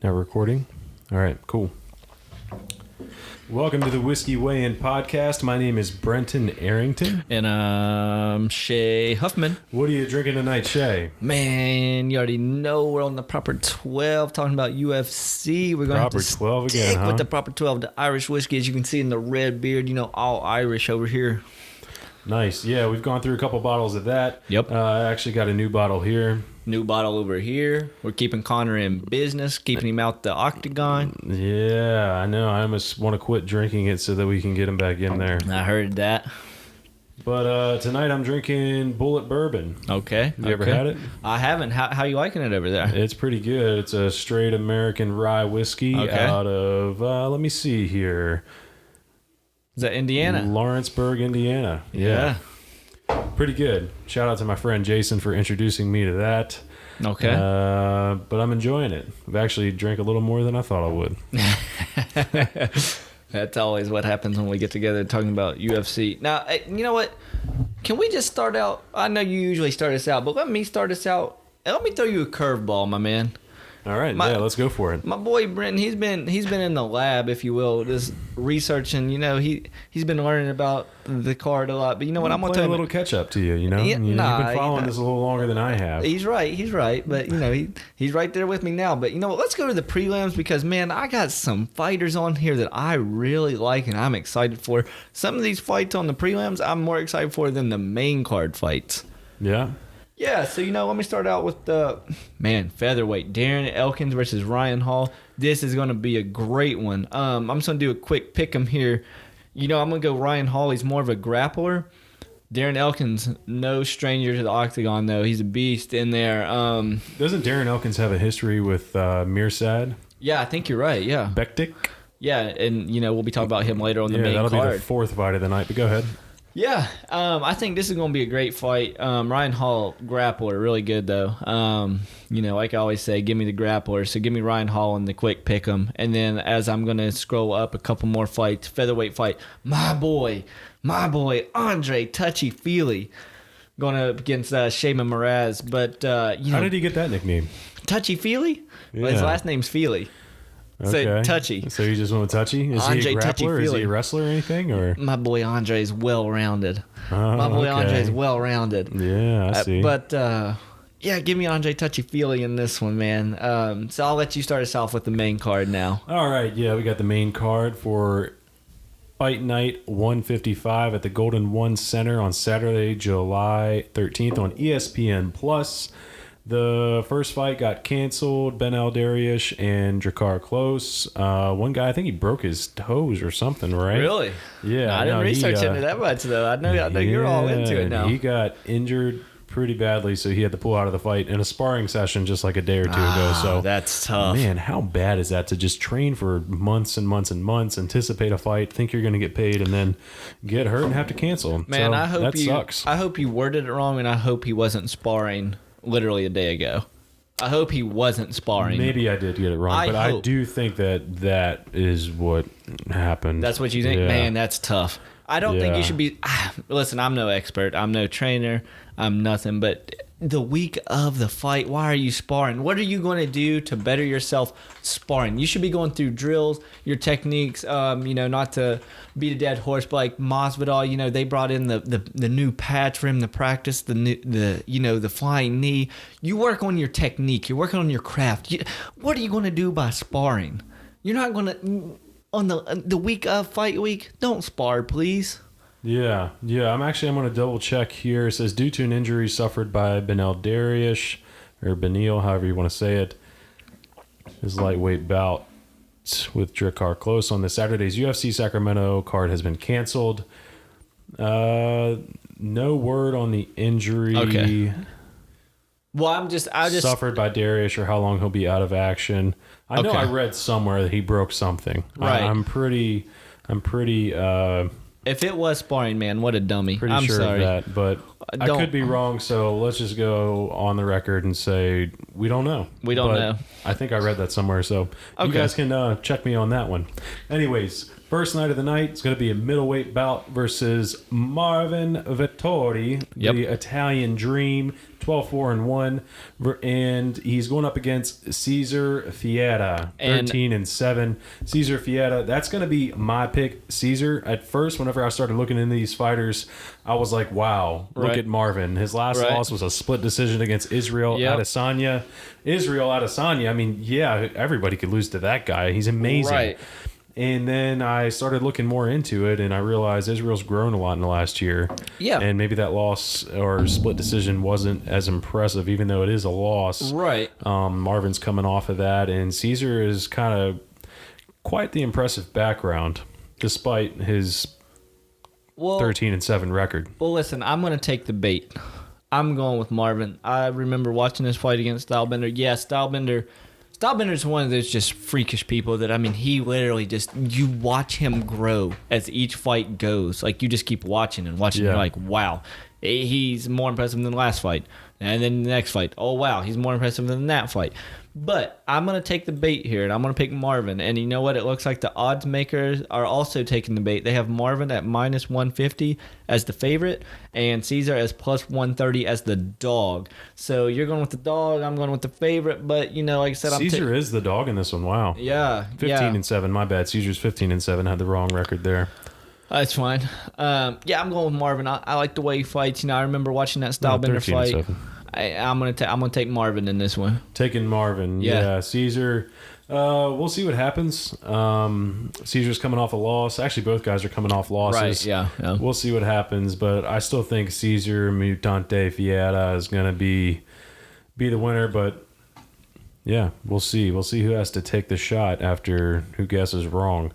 Now recording. All right, cool. Welcome to the Whiskey Weigh-In Podcast. My name is Brenton Arrington. And I'm Shay Huffman. What are you drinking tonight, Shay? Man, you already know we're on the proper 12 talking about UFC. We're going to have to stick 12 again, huh? with the proper 12. The Irish whiskey, as you can see in the red beard, all Irish over here. Nice. Yeah, we've gone through a couple bottles of that. Yep. I actually got a new bottle here. New bottle over here. We're keeping Connor in business, keeping him out the octagon. Yeah, I know. I almost want to quit drinking it so that we can get him back in there. I heard that. But tonight I'm drinking Bullet Bourbon. Okay. You ever had it? I haven't. How you liking it over there? It's pretty good. It's a straight American rye whiskey out of, let me see here. Is that Indiana? Lawrenceburg, Indiana. Yeah. Pretty good. Shout out to my friend Jason for introducing me to that. Okay. But I'm enjoying it. I've actually drank a little more than I thought I would. That's always what happens when we get together talking about UFC. Now, you know what? Can we just start out? I know you usually start us out, but let me start us out. Let me throw you a curveball, my man. All right, let's go for it. My boy Brenton, he's been in the lab, if you will, just researching. He's been learning about the card a lot. But you know what? I'm gonna tell you a little catch up to you. You've been following this a little longer than I have. He's right. But he's right there with me now. But you know what? Let's go to the prelims because man, I got some fighters on here that I really like and I'm excited for. Some of these fights on the prelims, I'm more excited for than the main card fights. Yeah. Yeah, so let me start out with the featherweight Darren Elkins versus Ryan Hall. This is going to be a great one. I'm just going to do a quick pick 'em here. I'm going to go Ryan Hall. He's more of a grappler. Darren Elkins, no stranger to the octagon though. He's a beast in there. Doesn't Darren Elkins have a history with Mirsad? Yeah, I think you're right. Yeah, Bektik. Yeah, and we'll be talking about him later on the main card. That'll be the fourth fight of the night. But go ahead. Yeah, I think this is going to be a great fight. Ryan Hall, grappler, really good though. Like I always say, give me the grappler. So give me Ryan Hall in the quick pick 'em. And then as I'm going to scroll up a couple more fights, featherweight fight, my boy, Andre Touchy Feely, going up against Shaman Mraz. But how did he get that nickname? Touchy Feely? Yeah. Well, his last name's Feely. Okay. So Touchy. So you just went with Touchy? Is Andre he a grappler? Is he a wrestler or anything? Or my boy Andre is well-rounded. Okay. Andre is well-rounded. Yeah, I see. Give me Andre Touchy-Feely in this one, man. So I'll let you start us off with the main card now. All right, yeah, we got the main card for Fight Night 155 at the Golden One Center on Saturday, July 13th on ESPN+. The first fight got canceled. Ben Aldarius and Drakkar Klose. One guy, I think he broke his toes or something, right? Really? Yeah. I didn't research into that much, though. I know you're all into it now. He got injured pretty badly, so he had to pull out of the fight in a sparring session just like a day or two ago. So that's tough. Man, how bad is that to just train for months and months and months, anticipate a fight, think you're going to get paid, and then get hurt and have to cancel? Man, so that sucks. I hope you worded it wrong, and I hope he wasn't sparring literally a day ago. I hope he wasn't sparring. Maybe I did get it wrong, I do think that is what happened. That's what you think? Yeah. Man, that's tough. I don't think you should be... Listen, I'm no expert. I'm no trainer. I'm nothing. But the week of the fight, why are you sparring? What are you going to do to better yourself sparring? You should be going through drills, your techniques, not to beat a dead horse, but like Masvidal, they brought in the new patch for him to practice, the flying knee. You work on your technique. You're working on your craft. What are you going to do by sparring? You're not going to... On the week of fight week, don't spar, please. Yeah. I'm going to double check here. It says due to an injury suffered by Benel Darius or Benil, however you want to say it, his lightweight bout with Drakkar Klose on the Saturday's UFC Sacramento card has been canceled. No word on the injury. Okay. Well, I just suffered by Darius or how long he'll be out of action. I know I read somewhere that he broke something. Right. I'm pretty If it was sparring, man, what a dummy. Pretty I'm sure sorry. of that, but I could be wrong. So let's just go on the record and say we don't know. We don't But know. I think I read that somewhere, so you guys can check me on that one. Anyways, first night of the night is going to be a middleweight bout versus Marvin Vettori, the Italian Dream, 12-4-1, and he's going up against Cesar Fiera, 13-7. Cesar Fiera, that's going to be my pick. Cesar, at first, whenever I started looking into these fighters, I was like, wow, look at Marvin. His last loss was a split decision against Israel Adesanya. Israel Adesanya, I mean, yeah, everybody could lose to that guy. He's amazing. Right. And then I started looking more into it, and I realized Israel's grown a lot in the last year. Yeah. And maybe that loss or split decision wasn't as impressive, even though it is a loss. Right. Marvin's coming off of that, and Caesar is kind of quite the impressive background, despite his 13-7 record. Well, listen, I'm going to take the bait. I'm going with Marvin. I remember watching this fight against Stylebender. Yeah, Stylebender's one of those just freakish people that, I mean, he literally just, you watch him grow as each fight goes. Like, you just keep watching and watching. You're like, wow, he's more impressive than the last fight. And then the next fight, oh, wow, he's more impressive than that fight. But I'm going to take the bait here, and I'm going to pick Marvin. And you know what? It looks like the odds makers are also taking the bait. They have Marvin at minus 150 as the favorite, and Caesar as plus 130 as the dog. So you're going with the dog. I'm going with the favorite. But, you know, like I said, Caesar is the dog in this one. Wow. Yeah. 15-7. My bad. Caesar's 15-7. Had the wrong record there. That's fine. Yeah, I'm going with Marvin. I like the way he fights. You know, I remember watching that Stylebender fight. I'm gonna take Marvin in this one. Taking Marvin, yeah. Caesar, we'll see what happens. Caesar's coming off a loss. Actually, both guys are coming off losses. Right? Yeah. We'll see what happens, but I still think Caesar Mutante Fiera is gonna be the winner. But yeah, we'll see. We'll see who has to take the shot after who guesses wrong.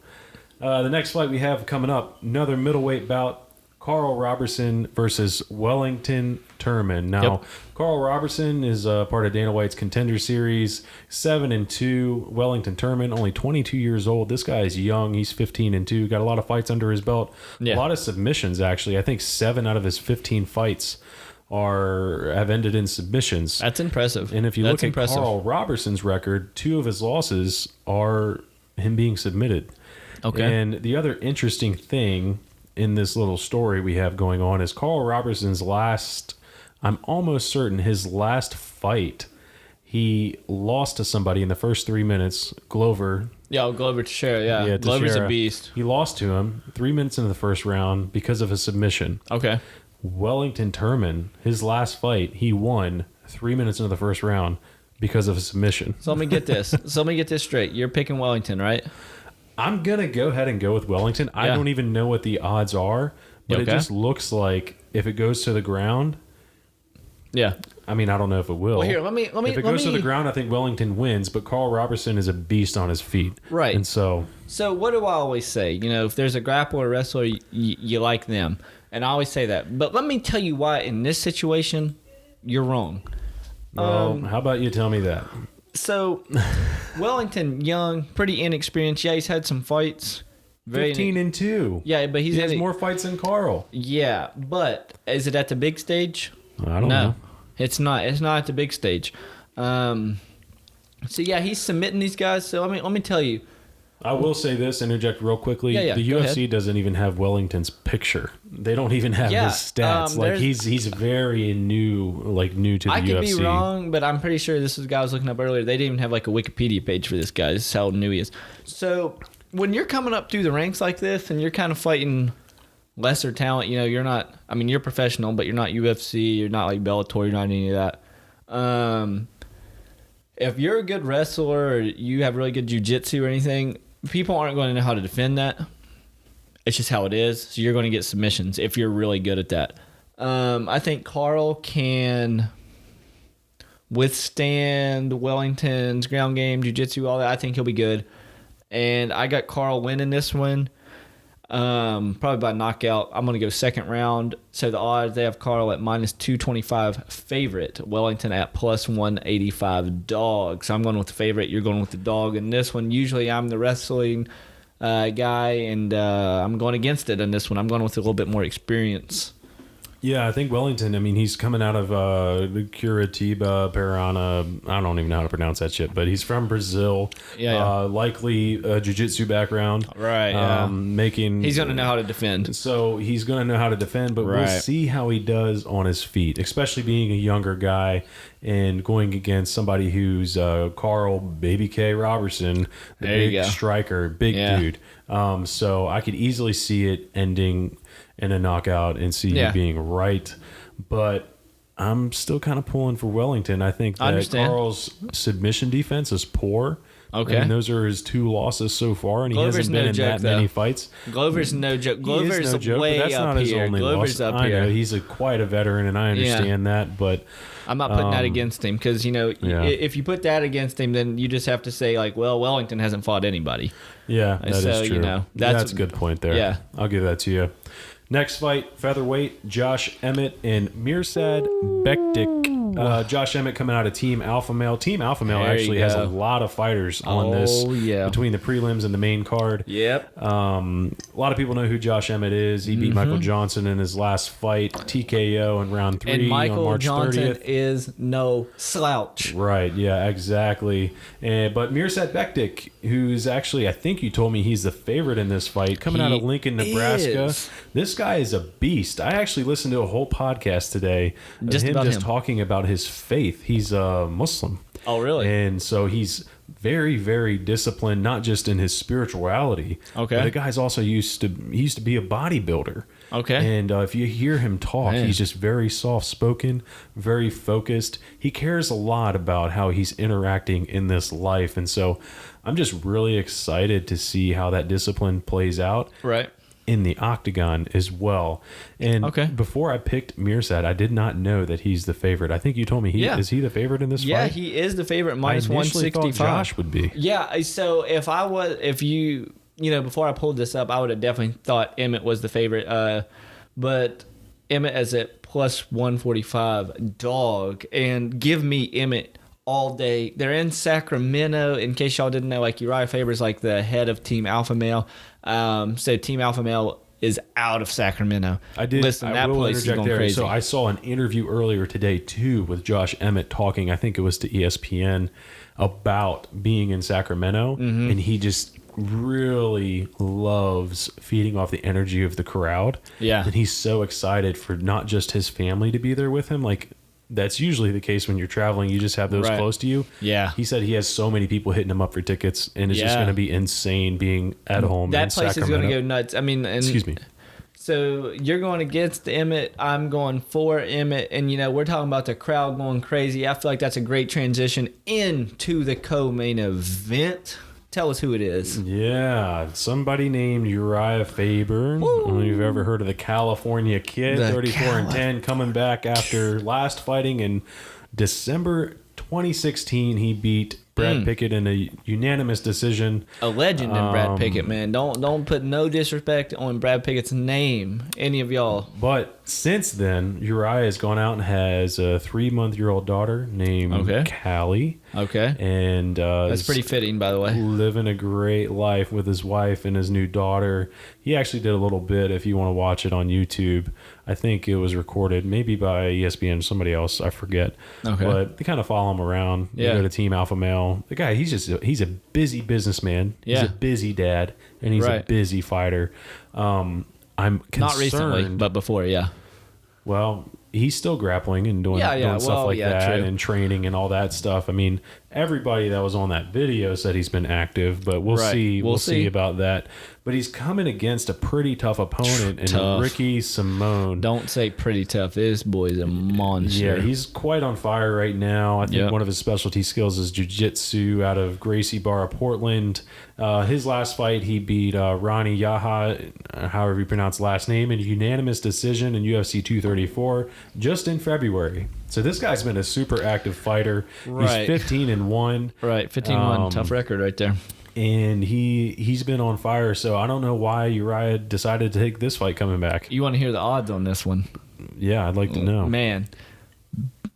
The next fight we have coming up, another middleweight bout. Carl Robertson versus Wellington Turman. Now, Carl Robertson is part of Dana White's Contender Series, 7-2. Wellington Turman, only 22 years old. This guy is young. He's 15-2. Got a lot of fights under his belt. A lot of submissions, actually. I think 7 out of his 15 fights have ended in submissions. That's impressive. And if you look at Carl Robertson's record, 2 of his losses are him being submitted. Okay. And the other interesting thing in this little story we have going on is Carl Robertson's I'm almost certain his last fight, he lost to somebody in the first 3 minutes. Glover. Yeah, Glover Teixeira, yeah. Glover's a beast. He lost to him 3 minutes into the first round because of a submission. Okay. Wellington Turman, his last fight, he won 3 minutes into the first round because of a submission. So let me get this. Straight. You're picking Wellington, right? I'm going to go ahead and go with Wellington. I don't even know what the odds are, but it just looks like if it goes to the ground. Yeah. I mean, I don't know if it will. Well, here, let me. If it goes to the ground, I think Wellington wins, but Carl Robertson is a beast on his feet. Right. And so what do I always say? You know, if there's a grappler or wrestler, you like them. And I always say that. But let me tell you why in this situation, you're wrong. Well, how about you tell me that? So, Wellington, young, pretty inexperienced. Yeah, he's had some fights. 15-2. Yeah, but he has more fights than Carl. Yeah, but is it at the big stage? I don't know. It's not. It's not at the big stage. So yeah, he's submitting these guys. So let me tell you. I will say this, interject real quickly. Yeah, the UFC doesn't even have Wellington's picture. They don't even have his stats. He's very new to the UFC. I could be wrong, but I'm pretty sure this is the guy I was looking up earlier. They didn't even have like a Wikipedia page for this guy. This is how new he is. So when you're coming up through the ranks like this and you're kind of fighting lesser talent, you know, you're not, I mean, you're professional, but you're not UFC, you're not like Bellator, you're not any of that. If you're a good wrestler or you have really good jiu-jitsu or anything, people aren't going to know how to defend that. It's just how it is. So you're going to get submissions if you're really good at that. I think Carl can withstand Wellington's ground game, jiu-jitsu, all that. I think he'll be good. And I got Carl winning this one. Probably by knockout. I'm going to go second round. So the odds, they have Carl at minus 225 favorite. Wellington at plus 185 dog. So I'm going with the favorite. You're going with the dog in this one. Usually I'm the wrestling guy, and I'm going against it in this one. I'm going with a little bit more experience. Yeah, I think Wellington, I mean, he's coming out of Curitiba, Paraná. I don't even know how to pronounce that shit, but he's from Brazil. Yeah. Likely a jiu-jitsu background. Right, yeah. He's going to know how to defend. So he's going to know how to defend, but we'll see how he does on his feet, especially being a younger guy and going against somebody who's Carl Baby K Robertson, the big striker, big dude. So I could easily see it ending in a knockout and see you being right, but I'm still kind of pulling for Wellington. I think that Carl's submission defense is poor. Okay, and those are his 2 losses so far, and Glover's he hasn't been in that many fights. Glover's no joke. Glover's no joke, way but that's up not his here. only Glover's loss. up here. I know he's quite a veteran, and I understand that, but I'm not putting that against him because if you put that against him, then you just have to say like, well, Wellington hasn't fought anybody. Yeah, that is true. That's a good point there. Yeah, I'll give that to you. Next fight, featherweight, Josh Emmett and Mirsad Bektic. Josh Emmett coming out of Team Alpha Male. Team Alpha Male actually has a lot of fighters on this between the prelims and the main card. Yep. A lot of people know who Josh Emmett is. He beat Michael Johnson in his last fight, TKO in round 3 and Michael on March Johnson 30th. is no slouch. Right, yeah, exactly. But Mirsad Bektic, who's actually, I think you told me he's the favorite in this fight, coming out of Lincoln, Nebraska. This guy is a beast. I actually listened to a whole podcast today of him talking about his faith. He's a Muslim. Oh, really? And so he's very, very disciplined, not just in his spirituality. Okay. But the guy's also used to be a bodybuilder. Okay. And if you hear him talk, he's just very soft-spoken, very focused. He cares a lot about how he's interacting in this life. And so I'm just really excited to see how that discipline plays out. Right. In the octagon as well. And before I picked Mirsad, I did not know that he's the favorite. I think you told me is he the favorite in this fight? Yeah, he is the favorite, minus 165. Thought Josh would be. Yeah, so before I pulled this up, I would have definitely thought Emmett was the favorite. But Emmett is at plus 145 dog, and give me Emmett all day. They're in Sacramento. In case y'all didn't know, like Uriah Faber's like the head of Team Alpha Male. So Team Alpha Male is out of Sacramento. Listen, that place is going crazy. So I saw an interview earlier today too with Josh Emmett talking, I think it was to ESPN, about being in Sacramento, and he just really loves feeding off the energy of the crowd. Yeah. And he's so excited for not just his family to be there with him, like that's usually the case when you're traveling. You just have those close to you. Yeah. He said he has so many people hitting him up for tickets, and it's just going to be insane being at home. That place is going to go nuts. I mean, excuse me. So you're going against Emmett. I'm going for Emmett. And, we're talking about the crowd going crazy. I feel like that's a great transition into the co-main event. Tell us who it is. Yeah, somebody named Uriah Faber. Woo. I don't know if you've ever heard of the California Kid, 34-10, coming back after last fighting in December 2016. He beat Brad Pickett in a unanimous decision. A legend in Brad Pickett, man. Don't put no disrespect on Brad Pickett's name, any of y'all. But since then, Uriah has gone out and has a 3-month-old daughter named Callie. Okay. And that's pretty fitting, by the way. Living a great life with his wife and his new daughter. He actually did a little bit, if you want to watch it on YouTube. I think it was recorded maybe by ESPN or somebody else. I forget. Okay. But they kind of follow him around. Yeah. They go to Team Alpha Male. The guy, he's a busy businessman. Yeah. He's a busy dad, and he's a busy fighter. I'm concerned. Not recently, but before, yeah. Well, he's still grappling and doing stuff like that, true. And training and all that stuff. I mean, everybody that was on that video said he's been active, but we'll see. We'll see about that. But he's coming against a pretty tough opponent in Ricky Simone. Don't say pretty tough. This boy's a monster. Yeah, he's quite on fire right now. I think one of his specialty skills is jiu-jitsu out of Gracie Barra, Portland. His last fight, he beat Ronnie Yaha, however you pronounce last name, in a unanimous decision in UFC 234 just in February. So this guy's been a super active fighter. Right. He's 15-1. Right, 15-1. Tough record right there. And he's been on fire, so I don't know why Uriah decided to take this fight coming back. You want to hear the odds on this one? Yeah, I'd like to know. Man,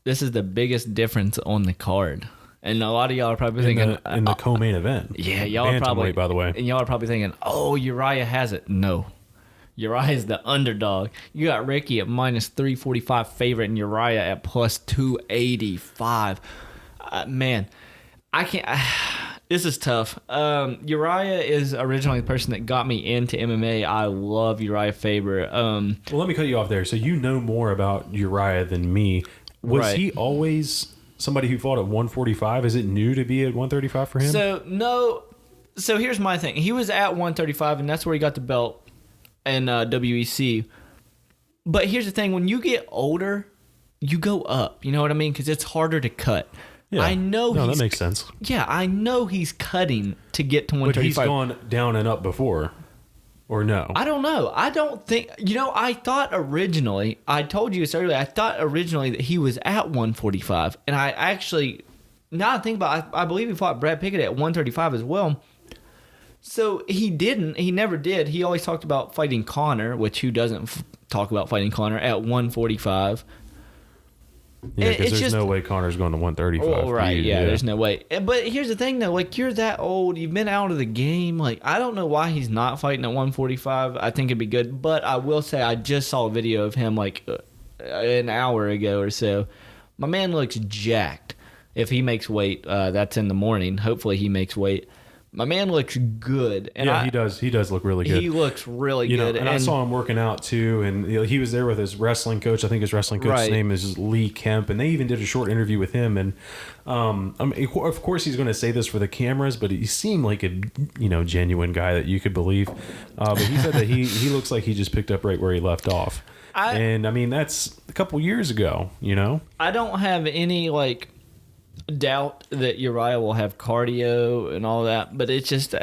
this is the biggest difference on the card. And a lot of y'all are probably in thinking the co-main event. Yeah, y'all are probably, by the way. and y'all are probably thinking, oh, Uriah has it. No, Uriah is the underdog. You got Ricky at minus 345 favorite, and Uriah at plus 285. Man, I can't. This is tough. Uriah is originally the person that got me into MMA. I love Uriah Faber. Well, let me cut you off there. So you know more about Uriah than me. Was he always somebody who fought at 145? Is it new to be at 135 for him? So here's my thing. He was at 135, and that's where he got the belt in WEC. But here's the thing. When you get older, you go up. You know what I mean? Because it's harder to cut. Yeah. I know that makes sense. Yeah, I know he's cutting to get to 135. But he's gone down and up before. Or no? I don't know. I don't think... I thought originally... I told you this earlier. I thought originally that he was at 145. And I actually... Now I think about it, I believe he fought Brad Pickett at 135 as well. So he didn't. He never did. He always talked about fighting Conor, which who doesn't talk about fighting Conor at 145. Yeah, because there's no way Conor's going to 135. Oh, right, yeah, there's no way. But here's the thing, though. Like, you're that old. You've been out of the game. Like, I don't know why he's not fighting at 145. I think it'd be good. But I will say I just saw a video of him, like, an hour ago or so. My man looks jacked. If he makes weight, that's in the morning. Hopefully he makes weight. My man looks good. And he does. He does look really good. He looks really good. And I saw him working out too. And he was there with his wrestling coach. I think his wrestling coach's name is Lee Kemp. And they even did a short interview with him. And I mean, of course, he's going to say this for the cameras, but he seemed like a genuine guy that you could believe. But he said that he looks like he just picked up right where he left off. And I mean, that's a couple years ago. I don't have any doubt that Uriah will have cardio and all that, but it's just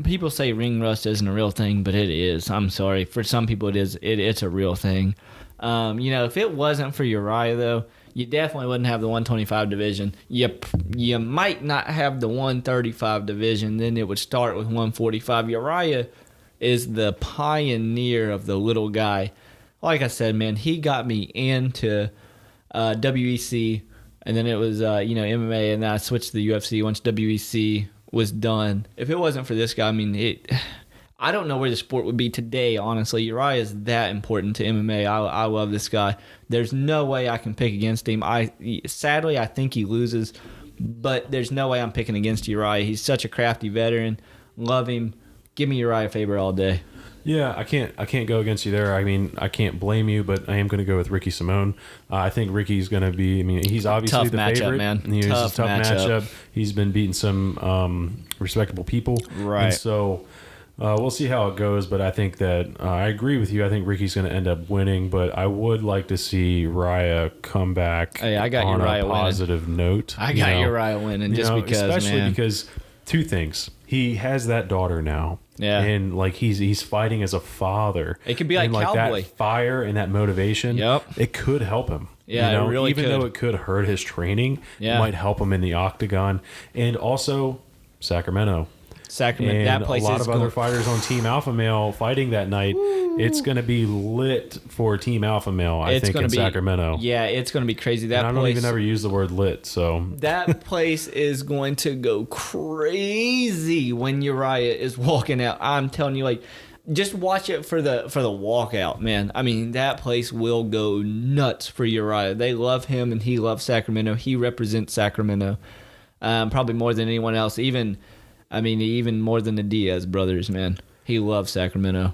people say ring rust isn't a real thing, but it is. I'm sorry, for some people it is. It's a real thing. If it wasn't for Uriah though, you definitely wouldn't have the 125 division. You might not have the 135 division. Then it would start with 145. Uriah is the pioneer of the little guy. Like I said, man, he got me into WEC. And then it was, MMA, and then I switched to the UFC once WEC was done. If it wasn't for this guy, I mean, I don't know where the sport would be today, honestly. Uriah is that important to MMA. I love this guy. There's no way I can pick against him. Sadly, I think he loses, but there's no way I'm picking against Uriah. He's such a crafty veteran. Love him. Give me Uriah Faber all day. Yeah, I can't go against you there. I mean, I can't blame you, but I am going to go with Ricky Simone. I think Ricky's going to be. I mean, he's obviously tough the matchup, favorite. Man. He's a tough matchup. He's been beating some respectable people, right? And so we'll see how it goes. But I think that I agree with you. I think Ricky's going to end up winning, but I would like to see Uriah come back. Hey, I got on Uriah a positive winning. note. I got Uriah winning just because, especially because two things. He has that daughter now. Yeah. And he's fighting as a father. It could be like Cowboy. That fire and that motivation. Yep. It could help him. Yeah, it really even could. Though it could hurt his training, it might help him in the octagon. And also Sacramento. And that place a lot of other fighters on Team Alpha Male fighting that night. Woo. It's going to be lit for Team Alpha Male, I think, in Sacramento. Yeah, it's going to be crazy. I don't even ever use the word lit, so. That place is going to go crazy when Uriah is walking out. I'm telling you, just watch it for the walkout, man. I mean, that place will go nuts for Uriah. They love him, and he loves Sacramento. He represents Sacramento probably more than anyone else. Even more than the Diaz brothers, man. He loves Sacramento.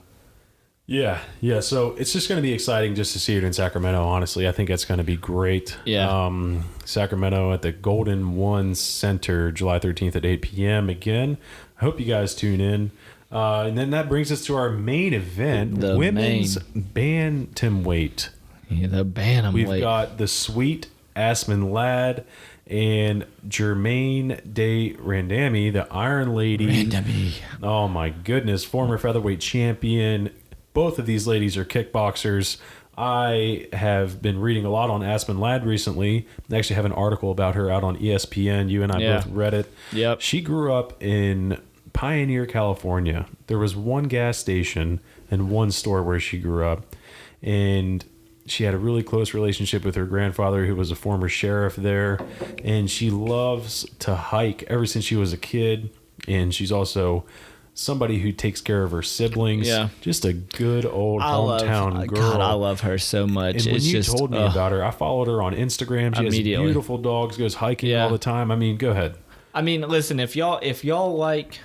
Yeah. So it's just going to be exciting just to see it in Sacramento. Honestly, I think that's going to be great. Yeah. Sacramento at the Golden One Center, July 13th at 8 p.m. Again, I hope you guys tune in. And then that brings us to our main event, women's bantamweight. Yeah, the bantamweight. We've got the sweet Aspen Ladd and Germaine de Randamie, the Iron Lady. Randamie. Oh my goodness, former featherweight champion. Both of these ladies are kickboxers. I have been reading a lot on Aspen Ladd recently. I actually have an article about her out on ESPN. You and I both read it. Yep. She grew up in Pioneer, California. There was one gas station and one store where she grew up. And She had a really close relationship with her grandfather, who was a former sheriff there, and she loves to hike ever since she was a kid. And she's also somebody who takes care of her siblings. Yeah. Just a good old hometown girl. God, I love her so much. And when you told me about her, I followed her on Instagram. She has beautiful dogs, goes hiking all the time. I mean, go ahead. I mean, listen, if y'all like,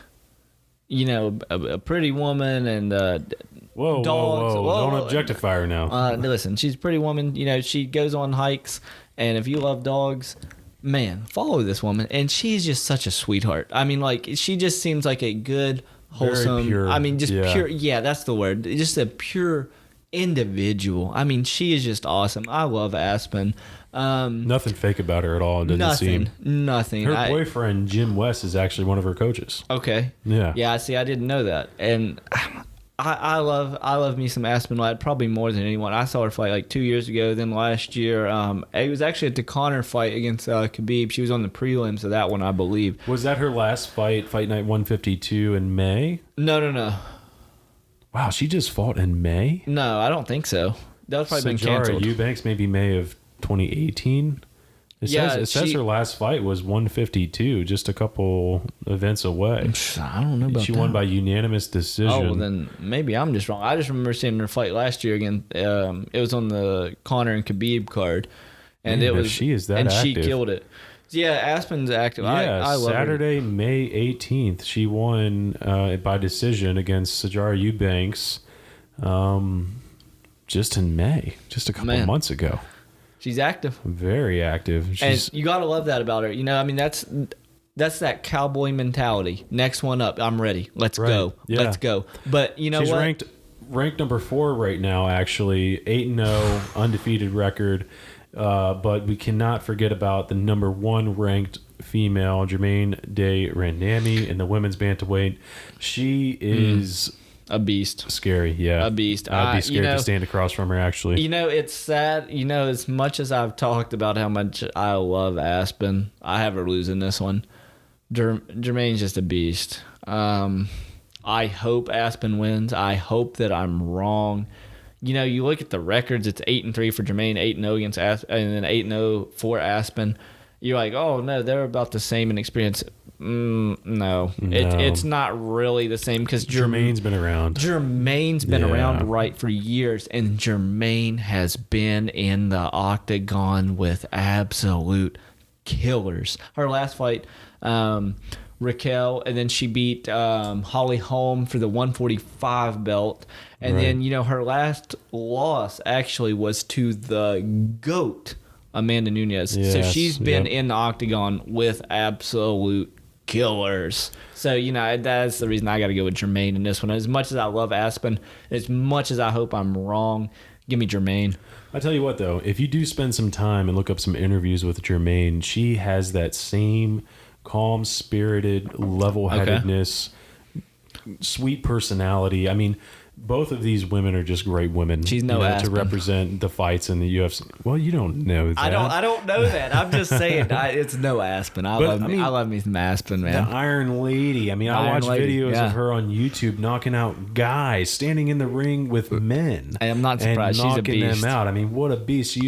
you know, a pretty woman and dogs. Whoa. Don't objectify her now. Listen, she's a pretty woman. You know, she goes on hikes, and if you love dogs, man, follow this woman. And she's just such a sweetheart. I mean, like, she just seems like a good, wholesome. Very pure. I mean, just pure. Yeah, that's the word. Just a pure individual. I mean, she is just awesome. I love Aspen. Nothing fake about her at all. It doesn't seem. Nothing. Her boyfriend, Jim West, is actually one of her coaches. Okay. Yeah. Yeah, see, I didn't know that. And I love me some Aspen Ladd probably more than anyone. I saw her fight like 2 years ago. Then last year, it was actually at the Connor fight against Khabib. She was on the prelims of that one, I believe. Was that her last fight, Fight Night 152 in May? No. Wow, she just fought in May? No, I don't think so. That was probably been canceled. Eubanks, maybe May of 2018? It says her last fight was 152, just a couple events away. I don't know about that. She won by unanimous decision. Oh, well, then maybe I'm just wrong. I just remember seeing her fight last year again. It was on the Connor and Khabib card, and she is that and active. She killed it. Yeah, Aspen's active. Yeah, I love Saturday, May 18th, she won by decision against Sajara Eubanks, just in May, just a couple months ago. She's active. Very active. And you got to love that about her. You know, I mean, that's that cowboy mentality. Next one up. I'm ready. Let's go. Yeah. Let's go. But you know she's what? ranked number 4 right now, actually. 8-0, undefeated record. But we cannot forget about the number 1 ranked female, Jermaine De Randami, in the women's bantamweight. She is... a beast. Scary, yeah. A beast. I'd be scared to stand across from her, actually. You know, it's sad. You know, as much as I've talked about how much I love Aspen, I have her losing this one. Jermaine's just a beast. I hope Aspen wins. I hope that I'm wrong. You know, you look at the records, it's 8-3 for Jermaine, 8-0 against Aspen, and then 8-0 for Aspen. You're like, oh, no, they're about the same in experience. No. It's not really the same because Jermaine's been around. Jermaine's been around for years, and Jermaine has been in the octagon with absolute killers. Her last fight, Raquel, and then she beat Holly Holm for the 145 belt. And then, you know, her last loss actually was to the GOAT, Amanda Nunes. Yes, so she's been in the octagon with absolute killers. So, you know, that's the reason I got to go with Jermaine in this one. As much as I love Aspen, as much as I hope I'm wrong, give me Jermaine. I tell you what, though, if you do spend some time and look up some interviews with Jermaine, she has that same calm-spirited, level-headedness, sweet personality. I mean, both of these women are just great women. She's Aspen. To represent the fights in the UFC. Well, you don't know that. I don't know that. I'm just saying it's no Aspen. I love me some Aspen, man. The Iron Lady. I mean, I watch videos of her on YouTube knocking out guys, standing in the ring with men. I'm not surprised. And she's a beast. knocking them out. I mean, what a beast.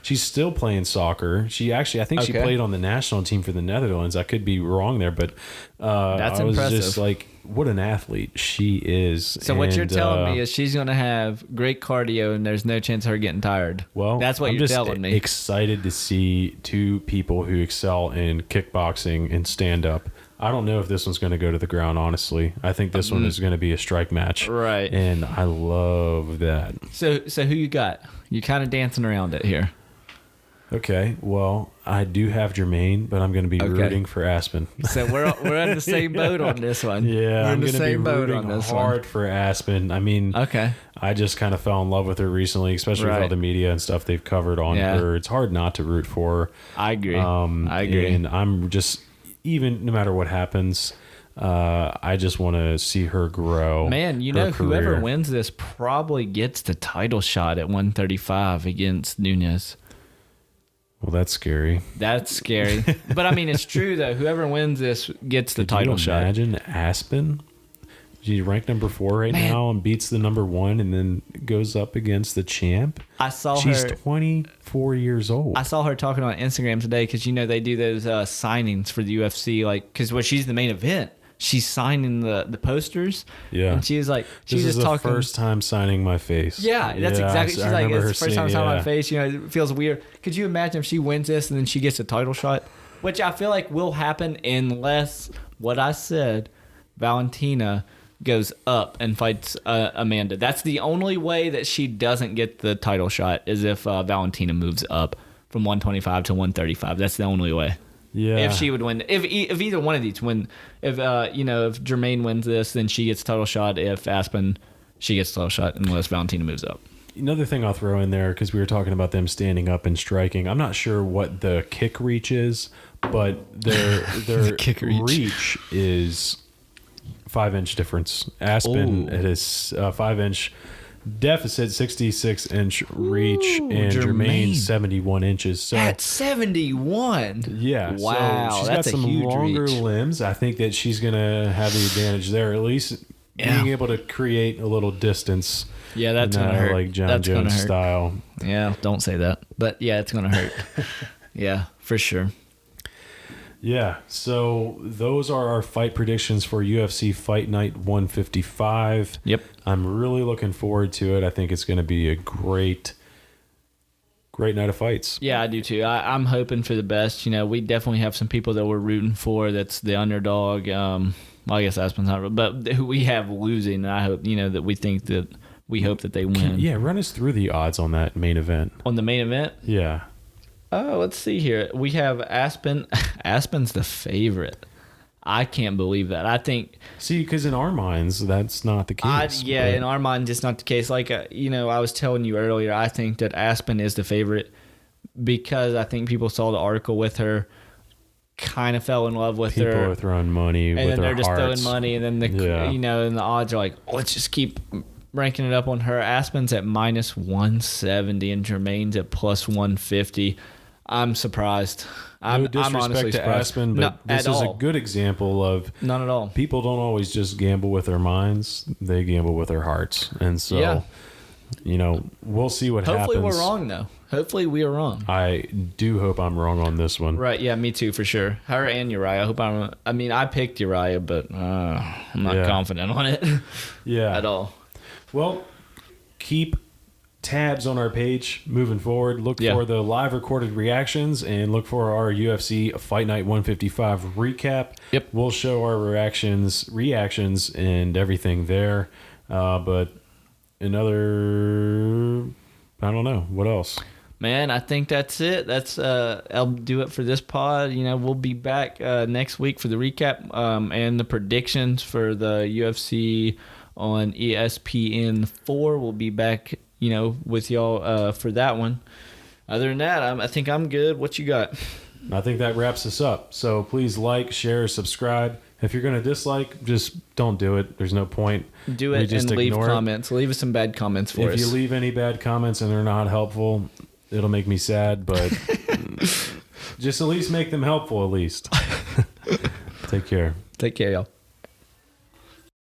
She's still playing soccer. She actually, I think she played on the national team for the Netherlands. I could be wrong there, but that's impressive. I was just like, what an athlete she is. So what you're telling me is she's going to have great cardio and there's no chance of her getting tired. Well, that's what you're telling me. I'm excited to see two people who excel in kickboxing and stand up. I don't know if this one's going to go to the ground, honestly. I think this one is going to be a strike match. Right. And I love that. So who you got? You're kind of dancing around it here. Okay, well, I do have Jermaine, but I'm going to be rooting for Aspen. So we're in the same boat on this one. Yeah, we're I'm going to be rooting hard for Aspen. I mean, I just kind of fell in love with her recently, especially with all the media and stuff they've covered on her. It's hard not to root for her. I agree. I agree. And I'm just, even no matter what happens, I just want to see her grow. Man, you know, whoever wins this probably gets the title shot at 135 against Nunes. Well, that's scary. That's scary. But, I mean, it's true, though. Whoever wins this gets the title shot. Imagine Aspen? She ranked number 4 right now and beats the number 1 and then goes up against the champ. She's 24 years old. I saw her talking on Instagram today because, they do those signings for the UFC. Because she's the main event. She's signing the posters. Yeah. And she was like, this is the first time signing my face. Yeah, that's exactly. She's like, it's the first time signing my face. It feels weird. Could you imagine if she wins this and then she gets a title shot? Which I feel like will happen unless what I said, Valentina goes up and fights Amanda. That's the only way that she doesn't get the title shot is if Valentina moves up from 125 to 135. That's the only way. Yeah. If she would win, if either one of these win, if Jermaine wins this, then she gets title shot. If Aspen, she gets title shot unless Valentina moves up. Another thing I'll throw in there, because we were talking about them standing up and striking. I'm not sure what the kick reach is, but their kick reach is 5-inch difference. Aspen, it is 5-inch deficit, 66-inch reach, and Jermaine 71 inches. So that's 71. Yeah. Wow. So she's that's got some huge longer reach. limbs. I think that she's gonna have the advantage there, at least being able to create a little distance. Yeah, that's gonna hurt. Like John Jones style. Yeah, don't say that. But yeah, it's gonna hurt. Yeah, for sure. Yeah, so those are our fight predictions for UFC Fight Night 155. Yep. I'm really looking forward to it. I think it's going to be a great night of fights. Yeah, I do too. I'm hoping for the best. We definitely have some people that we're rooting for. That's the underdog. Well, I guess Aspen's not, but who we have losing. And I hope, that we hope that they win. Yeah, run us through the odds on that main event. On the main event? Yeah. Oh, let's see here. We have Aspen. Aspen's the favorite. I can't believe that. I think. See, because in our minds, that's not the case. In our minds, it's not the case. Like, I was telling you earlier, I think that Aspen is the favorite because I think people saw the article with her, kind of fell in love with her. People are throwing money with their hearts. And then they're just throwing money, and then and the odds are like, let's just keep ranking it up on her. Aspen's at minus 170 and Jermaine's at plus 150. I'm surprised. No disrespect I'm honestly to surprised. Aspen, but this is a good example of none at all. People don't always just gamble with their minds; they gamble with their hearts. And so, we'll see what happens. Hopefully, we're wrong though. Hopefully, we are wrong. I do hope I'm wrong on this one. Right? Yeah, me too, for sure. Her and Uriah. I picked Uriah, but I'm not confident on it. Yeah, at all. Well, keep tabs on our page moving forward. Look for the live recorded reactions and look for our UFC Fight Night 155 recap. Yep. We'll show our reactions and everything there. But another, I don't know. What else? Man, I think that's it. I'll do it for this pod. We'll be back next week for the recap and the predictions for the UFC on ESPN4. We'll be back with y'all for that one. Other than that, I think I'm good. What you got? I think that wraps us up. So please like, share, subscribe. If you're going to dislike, just don't do it. There's no point. Do it and leave comments. Leave us some bad comments for us. If you leave any bad comments and they're not helpful, it'll make me sad, but just at least make them helpful at least. Take care. Take care, y'all.